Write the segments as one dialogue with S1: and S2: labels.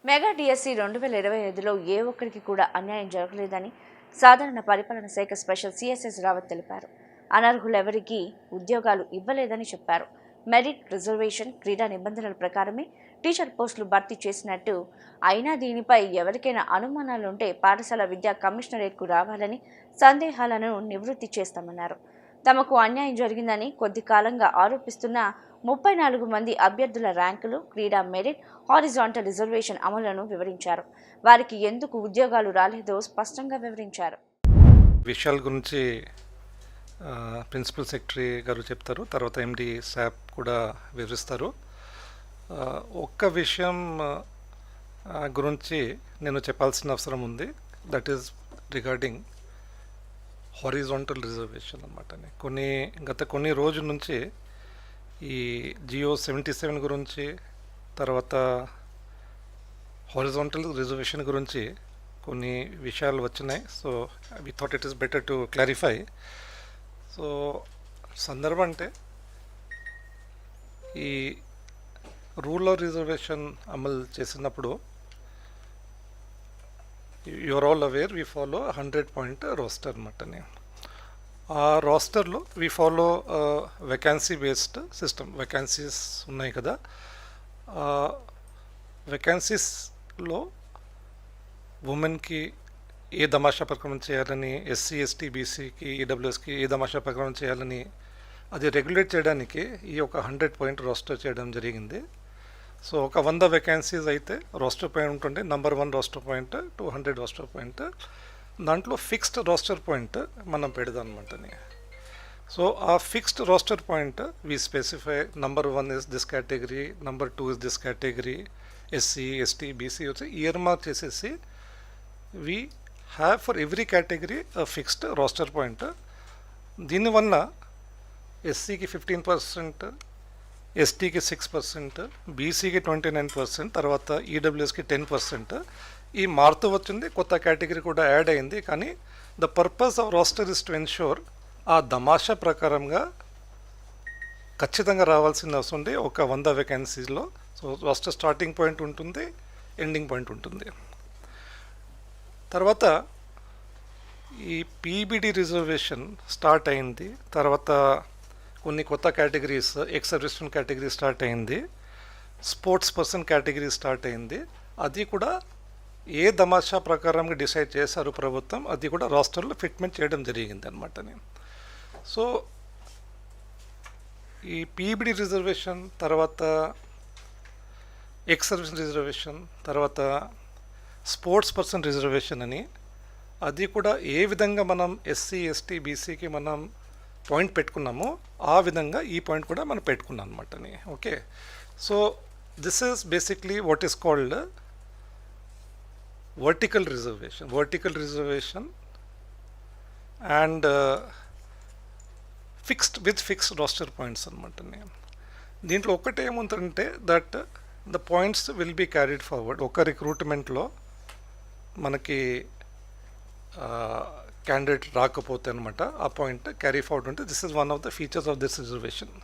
S1: Mega DSC 2025లో ఏ ఒక్కరికి కూడా అన్యాయం జరగలేదని సాధారణ పరిపాలన శాఖ స్పెషల్ సిఎస్ఎస్ రావత్ తెలిపారు. అనర్హులెవరికీ ఉద్యోగాలు ఇవ్వలేదని చెప్పారు. మెరిట్ రిజర్వేషన్, క్రీడా నిబంధనల ప్రకారమే టీచర్ పోస్టులు భర్తీ చేసినట్టు, అయినా దీనిపై ఎవరికైనా అనుమానాలుంటే పాఠశాల విద్యా కమిషనరేట్కు రావాలని, సందేహాలను నివృత్తి చేస్తామన్నారు. తమకు అన్యాయం జరిగిందని కొద్ది కాలంగా ఆరోపిస్తున్న 34 మంది అభ్యర్థుల ర్యాంకులు, క్రీడా మెరిట్, హారిజాంటల్ రిజర్వేషన్ అమలును వివరించారు. వారికి ఎందుకు ఉద్యోగాలు రాలేదో స్పష్టంగా వివరించారు.
S2: విషయాల గురించి ప్రిన్సిపల్ సెక్రటరీ గారు చెప్తారు, తర్వాత ఎండి శాప్ కూడా వివరిస్తారు. ఒక్క విషయం గురించి నేను చెప్పాల్సిన అవసరం ఉంది. That is regarding horizontal reservation అన్నమాట. గత కొన్ని రోజుల నుంచి ఈ జియో 77 గురించి, తర్వాత హారిజాంటల్ రిజర్వేషన్ గురించి కొన్ని విషయాలు వచ్చినాయి. So we thought it is better to clarify. So సందర్భం అంటే ఈ రూల్ ఆఫ్ రిజర్వేషన్ అమలు చేసినప్పుడు you are all aware we follow 100 point roster అన్నమాట. ఆ రోస్టర్లో we follow vacancy based system. Vacancies ఉన్నాయి కదా, వెకాన్సీస్లో ఉమెన్కి ఏ దమాషా ప్రకారం చేయాలని, ఎస్సీ ఎస్టీ బీసీకి ఈడబ్ల్యూఎస్కి ఏ దమాషా ప్రకారం చేయాలని అది రెగ్యులేట్ చేయడానికి ఈ ఒక 100 పాయింట్ రోస్టర్ చేయడం జరిగింది. సో ఒక 100 వెకాన్సీస్ అయితే రోస్టర్ పాయింట్ ఉంటుండే, number 1 roster point, 200 roster point. దాంట్లో ఫిక్స్డ్ రోస్టర్ పాయింట్ మనం పెడదాం అనమాట. సో ఆ fixed roster point we specify, number 1 is this category, number 2 is this category, SC ST BC వచ్చి ఇయర్ మార్క్ చేసేసి we have for every category fixed roster point. దీనివల్ల ఎస్సీకి 15%, ఎస్టీకి 6%, బీసీకి 29%, తర్వాత ఈడబ్ల్యూఎస్కి 10%. ఈ మారుతూ వచ్చింది, కొత్త కేటగిరీ కూడా యాడ్ అయింది. కానీ the purpose of roster is to ensure ఆ దమాషా ప్రకారంగా ఖచ్చితంగా రావాల్సిన అవసరం ఉంది ఒక 100 వేకెన్సీలో. సో రోస్టర్ స్టార్టింగ్ పాయింట్ ఉంటుంది, ఎండింగ్ పాయింట్ ఉంటుంది. తర్వాత ఈ పీబీడీ రిజర్వేషన్ స్టార్ట్ అయింది. తర్వాత కొన్ని కొత్త categories, ex servicemen category start అయింది, స్పోర్ట్స్ పర్సన్ కేటగిరీ స్టార్ట్ అయింది. అది కూడా ఏ దమాషా ప్రకారంగా డిసైడ్ చేశారు ప్రభుత్వం, అది కూడా రాష్ట్రంలో ఫిట్మెంట్ చేయడం జరిగింది అనమాట. సో ఈ పీబీడీ రిజర్వేషన్, తర్వాత ఎక్స్ సర్వీస్ రిజర్వేషన్, తర్వాత స్పోర్ట్స్ పర్సన్ రిజర్వేషన్ అని, అది కూడా ఏ విధంగా మనం ఎస్సీ ఎస్టీ బీసీకి మనం పాయింట్ పెట్టుకున్నామో ఆ విధంగా ఈ పాయింట్ కూడా మనం పెట్టుకున్నాం అనమాట. Okay, so this is basically what is called vertical reservation and fixed roster points అనమాట. దీంట్లో ఒకటి ఏముందంటే that the points will be carried forward. ఒక రిక్రూట్మెంట్లో మనకి క్యాండిడేట్ రాకపోతే అనమాట ఆ పాయింట్ క్యారీ ఫార్వర్డ్ ఉంటే this is one of the features of this reservation.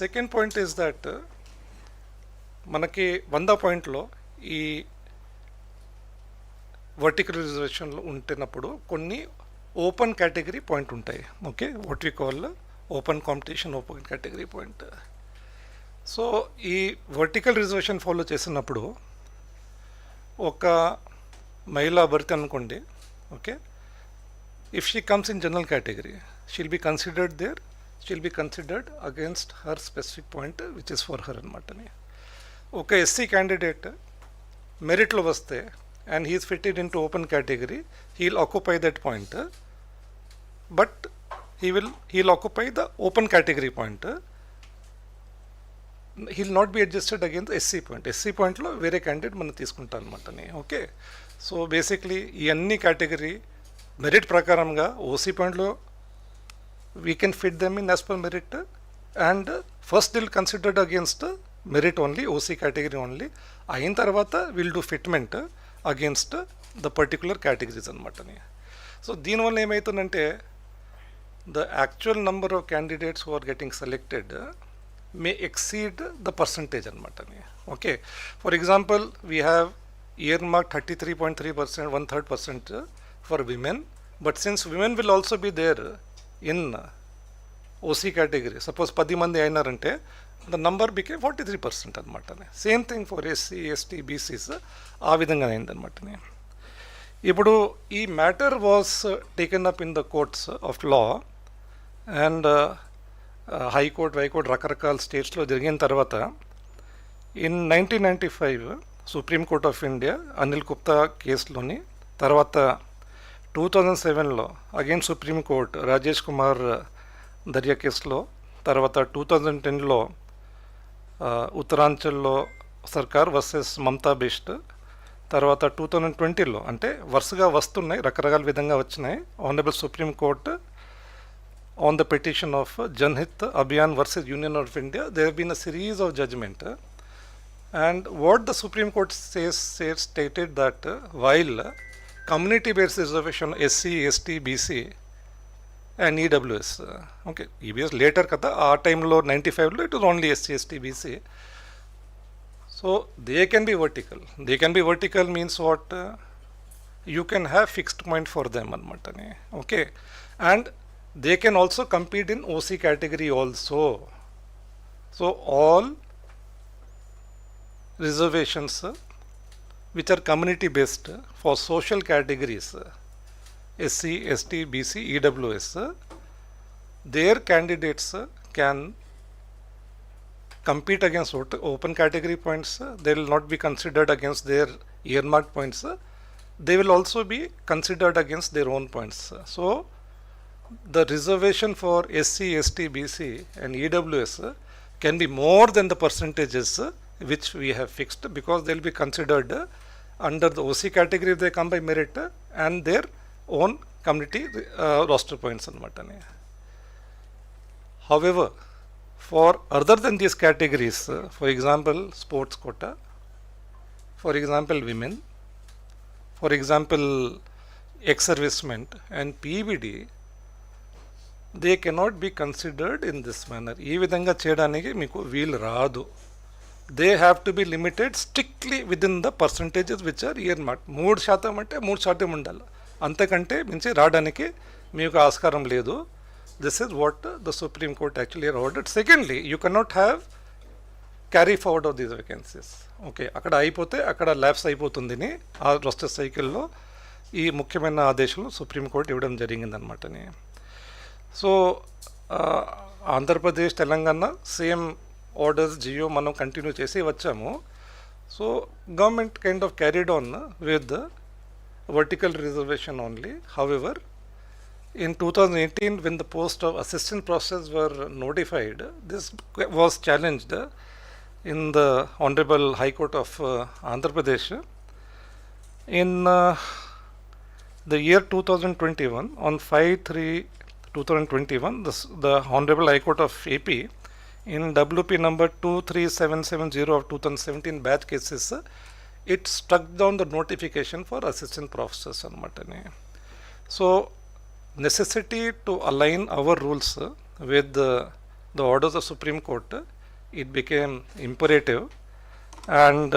S2: Second point is that మనకి 100 పాయింట్లో ఈ వర్టికల్ రిజర్వేషన్లో ఉంటున్నప్పుడు కొన్ని ఓపెన్ కేటగిరీ పాయింట్ ఉంటాయి. Okay, what we call open competition open category point. So ఈ వర్టికల్ రిజర్వేషన్ ఫాలో చేసినప్పుడు ఒక మహిళా అభ్యర్థి అనుకోండి, okay, if she comes in general category she'll be considered there, she'll be considered against her specific point which is for her అనమాట. ఒక SC candidate మెరిట్లో వస్తే and he is fitted into open category, he will occupy that point, but he'll occupy the open category point. He will not be adjusted against the SC point. SC point lo vere candidate మనం తీసుకుంటాం అనమాట. Okay, so basically ఈ అన్ని category merit ప్రకారంగా OC పాయింట్లో we can fit them in as per merit, and first will considered against merit only, OC category only. అయిన తర్వాత will do fitment against the particular categories అనమాట. So దీనివల్ల ఏమవుతుందంటే the actual number of candidates who are getting selected may exceed the percentage అనమాట. Okay, for example we have earmarked 33.3%, 1/3% for women, but since women will also be there in OC category, suppose 10 మంది అయినారంటే the number became 43% అనమాట. Same thing for SC ST BCs ఆ విధంగా అయిందనమాట. ఇప్పుడు ఈ matter was taken up in the courts of law and high court రకరకాల స్టేట్స్లో జరిగిన తర్వాత in 1995 Supreme Court of India Anil Gupta కేసులోని, తర్వాత 2007లో again Supreme Court Rajesh Kumar Darya కేసులో, తర్వాత 2010లో ఉత్తరాంచల్లో సర్కార్ వర్సెస్ మమతా బెస్ట్, తర్వాత 2020లో అంటే వరుసగా వస్తున్నాయి, రకరకాల విధంగా వచ్చినాయి. Honourable supreme court on the petition of Janhit Abhiyan versus Union of India, there have been a series of judgment, and what the Supreme Court stated that while community based reservation SC, ST, BC and EWS, okay, EBS later kada aa time lo 95 lo it was only SC, ST, BC, so they can be vertical means what, you can have fixed point for them anamata. Okay, and they can also compete in OC category also. So all reservations which are community based for social categories SC, ST, BC, EWS, their candidates can compete against open category points. They will not be considered against their earmarked points. They will also be considered against their own points. So the reservation for SC, ST, BC and EWS can be more than the percentages which we have fixed, because they will be considered under the OC category if they come by merit and their own community roster points anamata. However, for other than these categories, for example sports quota, for example women, for example ex-servicemen and PBD, they cannot be considered in this manner. ఈ విధంగా చేయడానికి మీకు వీలు రాదు. They have to be limited strictly within the percentages which are earmarked. 3% అంటే 3% ఉండాలి, అంతకంటే మించి రావడానికి మీకు ఆస్కారం లేదు. This is what the Supreme Court actually ordered. Secondly, you cannot have carry forward of these vacancies. Okay, అక్కడ అయిపోతే అక్కడ ల్యాప్స్ అయిపోతుందని ఆ రోస్టర్ సైకిల్లో ఈ ముఖ్యమైన ఆదేశాలు సుప్రీంకోర్టు ఇవ్వడం జరిగిందనమాట. So Andhra Pradesh Telangana same orders Jio మనం కంటిన్యూ చేసి వచ్చాము. So government kind of carried on with vertical reservation only. However, in 2018 when the post of assistant professors were notified, this was challenged in the Honorable High Court of Andhra Pradesh. In the year 2021, on 5/3/2021, the Honorable High Court of AP in WP number 23770 of 2017 batch cases, it struck down the notification for assistant professors anamata. So necessity to align our rules with the orders of Supreme Court, it became imperative, and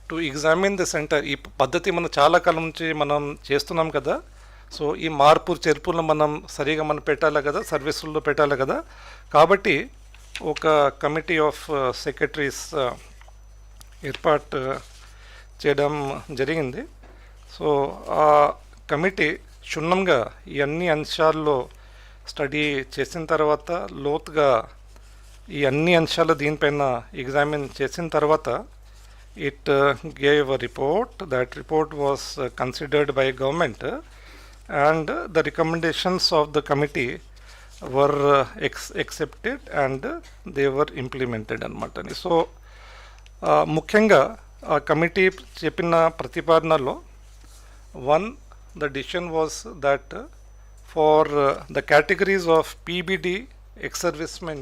S2: to examine this entire ఈ పద్ధతి మనం చాలా కాలం నుంచి మనం చేస్తున్నాం కదా. So ఈ మార్పు చేర్పులను మనం సరిగా మనం పెట్టాలి కదా, సర్వీసుల్లో పెట్టాలి కదా. కాబట్టి ఒక కమిటీ ఆఫ్ సెక్రటరీస్ ఏర్పాటు చేయడం జరిగింది. సో ఆ కమిటీ క్షుణ్ణంగా ఈ అన్ని అంశాల్లో స్టడీ చేసిన తర్వాత, లోతుగా ఈ అన్ని అంశాలు దీనిపైన ఎగ్జామిన్ చేసిన తర్వాత, it gave a report. That report was considered by government and the recommendations of the committee were accepted and they were implemented anamata. So ముఖ్యంగా ఆ కమిటీ చెప్పిన ప్రతిపాదనలో, one, the decision was that for the categories of PBD, ex-servicemen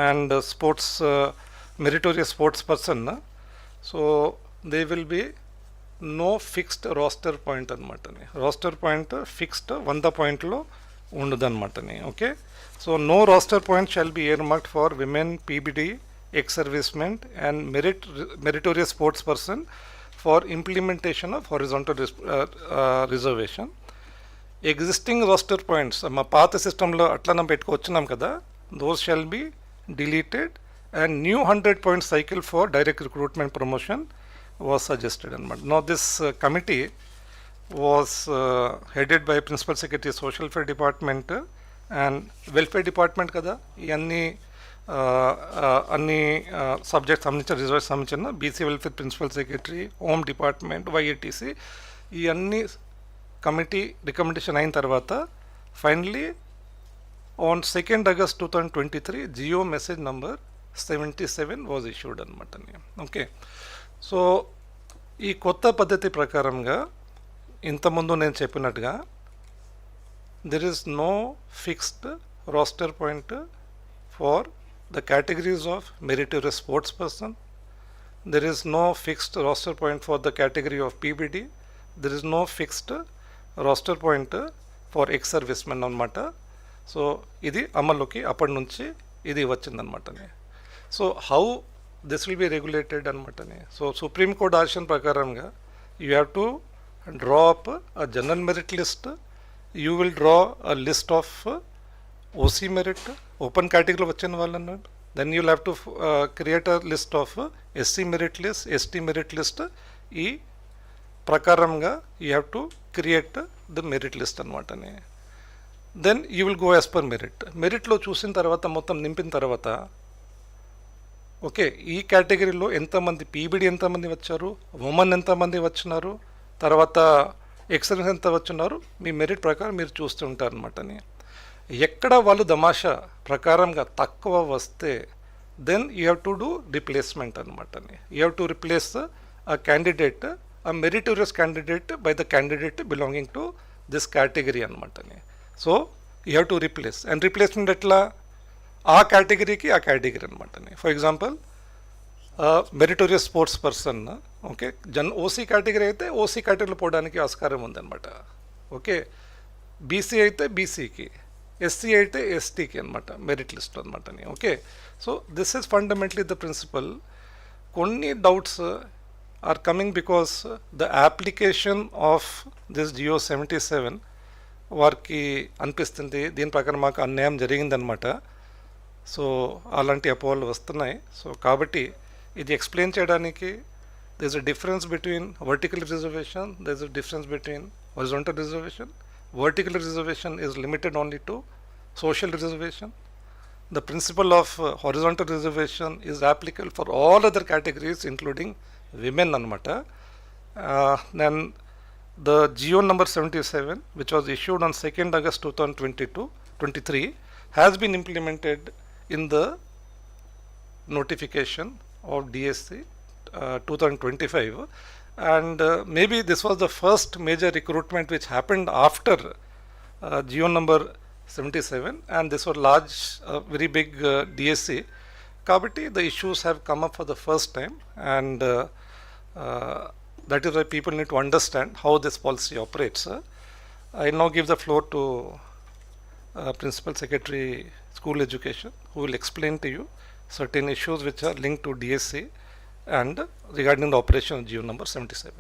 S2: and sports meritorious sports person, so they will be no fixed roster point అనమాట. Roster point fixed 100 పాయింట్లో ఉండదన్నమాటని. Okay, so no roster point shall be earmarked for women, PBD, ex servicemen and meritorious sports person for implementation of horizontal reservation. Existing roster points మా పాత సిస్టంలో అట్లా మనం పెట్టుకొచ్చినాం కదా, those shall be deleted and new 100 point cycle for direct recruitment promotion was suggested అనమాట. Now this committee was headed by Principal Secretary Social Welfare Department and Welfare Department కదా, ఇవన్నీ అన్ని సబ్జెక్ట్స్ సంబంధించిన రిజర్వ్ సంబంధించిన BC welfare principal secretary, home department, YATC ఇవన్నీ committee recommendation అయిన తర్వాత finally on 2nd August 2023 GO message number 77 was issued అనమాట. Okay, so ఈ కొత్త పద్ధతి ప్రకారంగా ఇంతకుముందు నేను చెప్పినట్టుగా there is no fixed roster point for the categories of meritorious sports person, there is no fixed roster point for the category of PBD, there is no fixed roster point for ex servicemen అనమాట. So ఇది అమల్లోకి అప్పటి నుంచి ఇది వచ్చిందనమాట. So how this will be regulated అనమాటని. So supreme court ఆర్షన్ ప్రకారంగా you have to draw up a general merit list, you will draw a list of OC merit, open కేటగిరీలో వచ్చిన వాళ్ళని, then you have to create a list of SC merit list, ST merit list. ఈ ప్రకారంగా you have to create the merit list అనమాటని. Then you will go as per merit. మెరిట్లో చూసిన తర్వాత మొత్తం నింపిన తర్వాత ఓకే, ఈ కేటగిరీలో ఎంతమంది పీబీడీ ఎంతమంది వచ్చారు, ఉమెన్ ఎంతమంది వచ్చినారు, తర్వాత ఎక్సలెన్స్ ఎంత వచ్చినారు, మీ మెరిట్ ప్రకారం మీరు చూస్తుంటారు అనమాటని. ఎక్కడ వాళ్ళు దమాషా ప్రకారంగా తక్కువ వస్తే then you have to do replacement అనమాటని. You have to replace a candidate, a meritorious candidate by the candidate belonging to this category అనమాటని. So you have to replace. And replacement ఎట్లా, ఆ కేటగిరీకి ఆ కేటగిరీ అనమాట. For example meritorious sports person, okay, OC category అయితే OC కేటగిరీలో పోవడానికి ఆస్కారం ఉందన్నమాట. ఓకే, బీసీ అయితే బీసీకి, ఎస్సీ అయితే ఎస్టీకి అనమాట మెరిట్ లిస్ట్ అనమాట. Okay, so this is fundamentally the principle. కొన్ని doubts are coming because the application of this GO 77 వారికి అనిపిస్తుంది దీని ప్రకారం మాకు అన్యాయం జరిగిందనమాట. సో అలాంటి అపోహలు వస్తున్నాయి. సో కాబట్టి ఇది ఎక్స్ప్లెయిన్ చేయడానికి there is a difference between vertical reservation, there is a difference between horizontal reservation. Vertical reservation is limited only to social reservation. The principle of horizontal reservation is applicable for all other categories including women anamata. Then the GO number 77 which was issued on 2nd August 2023 has been implemented in the notification of DSC 2025, and maybe this was the first major recruitment which happened after GO number 77, and this was large, very big DSC. Kabatti the issues have come up for the first time, and that is why people need to understand how this policy operates. I now give the floor to Principal Secretary School Education, who will explain to you certain issues which are linked to DSC and regarding the operation of GO number 77.